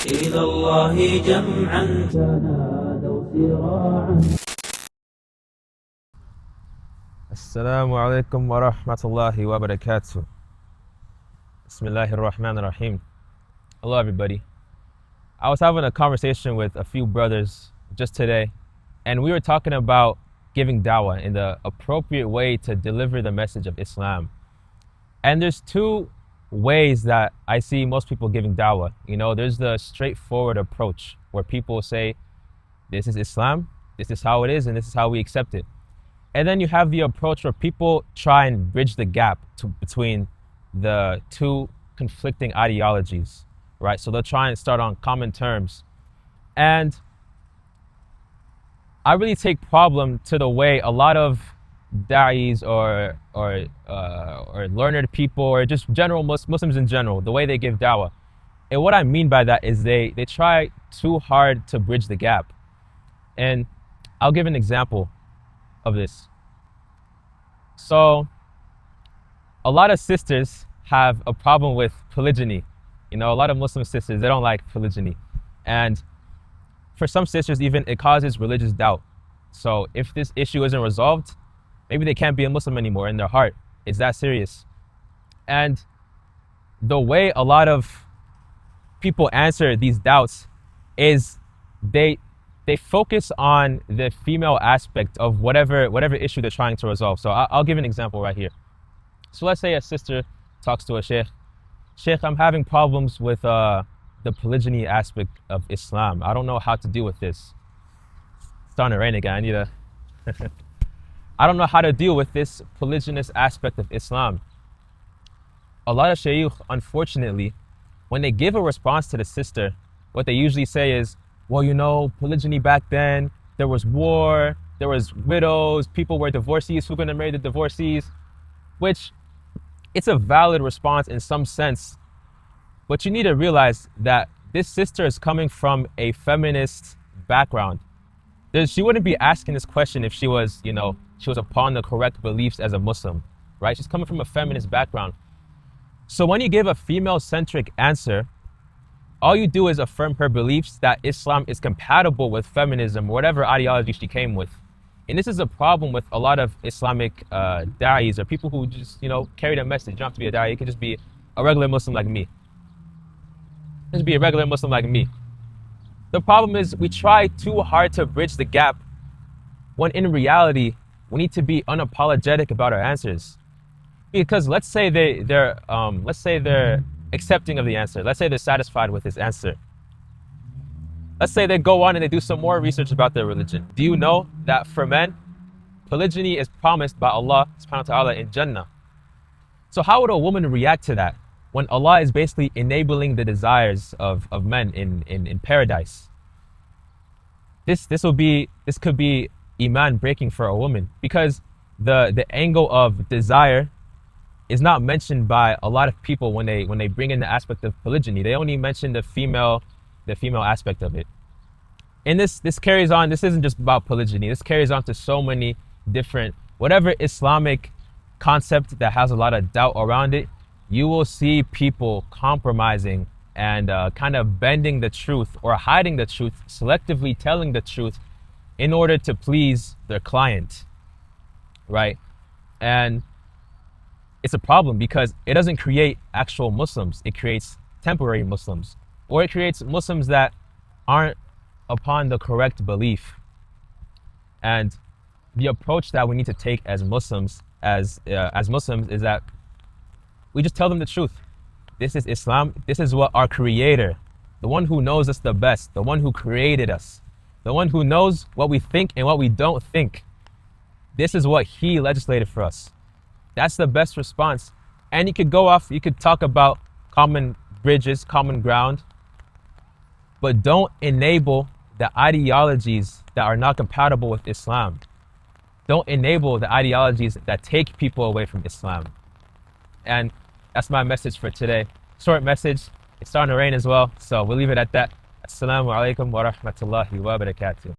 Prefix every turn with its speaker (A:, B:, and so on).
A: إلى الله جمعا تنادوا سراعا.
B: Assalamu alaikum wa rahmatullahi wa barakatuh. Bismillahir Rahmanir Rahim. Hello everybody. I was having a conversation with a few brothers just today, and we were talking about giving dawah in the appropriate way to deliver the message of Islam. And there's two ways that I see most people giving dawah. There's the straightforward approach where people say, this is Islam, this is how it is, and this is how we accept it. And then you have the approach where people try and bridge the gap between the two conflicting ideologies, right? So they'll try and start on common terms. And I really take problem to the way a lot of da'is or learned people or just general Muslims in general, the way they give dawah. And what I mean by that is they try too hard to bridge the gap. And I'll give an example of this. So a lot of sisters have a problem with polygyny. A lot of Muslim sisters, they don't like polygyny. And for some sisters even, it causes religious doubt. So if this issue isn't resolved, maybe they can't be a Muslim anymore in their heart. It's that serious. And the way a lot of people answer these doubts is they focus on the female aspect of whatever issue they're trying to resolve. So I'll give an example right here. So let's say a sister talks to a sheikh. Sheikh, I'm having problems with the polygyny aspect of Islam. I don't know how to deal with this. It's starting to rain again. I need a... I don't know how to deal with this polygynous aspect of Islam. A lot of shaykh, unfortunately, when they give a response to the sister, what they usually say is, well, polygyny back then, there was war, there was widows, people were divorcees, who's gonna marry the divorcees? Which, it's a valid response in some sense, but you need to realize that this sister is coming from a feminist background. She wouldn't be asking this question if she was, she was upon the correct beliefs as a Muslim, right? She's coming from a feminist background. So when you give a female-centric answer, all you do is affirm her beliefs that Islam is compatible with feminism, or whatever ideology she came with. And this is a problem with a lot of Islamic da'is, or people who just, carry the message. You don't have to be a da'i, you can just be a regular Muslim like me. Just be a regular Muslim like me. The problem is we try too hard to bridge the gap, when in reality, we need to be unapologetic about our answers. Because let's say they're accepting of the answer. Let's say they're satisfied with his answer. Let's say they go on and they do some more research about their religion. Do you know that for men, polygyny is promised by Allah subhanahu wa ta'ala in Jannah? So how would a woman react to that when Allah is basically enabling the desires of men in paradise? This could be iman breaking for a woman, because the angle of desire is not mentioned by a lot of people when they bring in the aspect of polygyny. They only mention the female aspect of it. And this carries on. This isn't just about polygyny. This carries on to so many different, whatever Islamic concept that has a lot of doubt around it, you will see people compromising and kind of bending the truth or hiding the truth, selectively telling the truth in order to please their client, right? And it's a problem because it doesn't create actual Muslims. It creates temporary Muslims, or it creates Muslims that aren't upon the correct belief. And the approach that we need to take as Muslims, as Muslims, is that we just tell them the truth. This is Islam. This is what our Creator, the one who knows us the best, the one who created us, the one who knows what we think and what we don't think. This is what He legislated for us. That's the best response. And you could talk about common bridges, common ground, but don't enable the ideologies that are not compatible with Islam. Don't enable the ideologies that take people away from Islam. And that's my message for today. Short message. It's starting to rain as well, so we'll leave it at that. Assalamu alaikum wa rahmatullahi wa barakatuh.